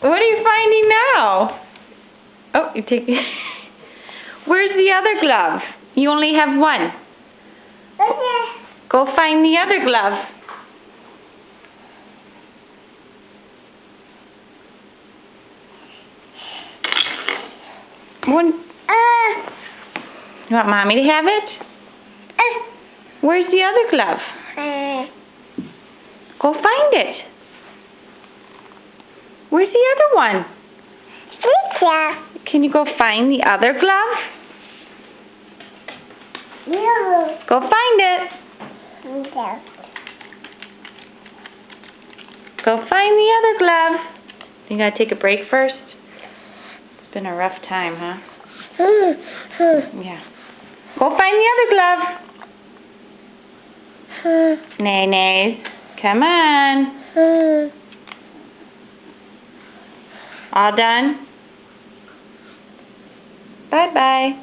What are you finding now? Oh, you take it. Where's the other glove? You only have one. Go find the other glove. One. You want Mommy to have it? Where's the other glove? Go find it. Where's the other one? Can you go find the other glove? Go find it. Go find the other glove. You gotta take a break first? It's been a rough time, huh? Yeah. Go find the other glove. Nay-nays. Come on. All done? Bye-bye.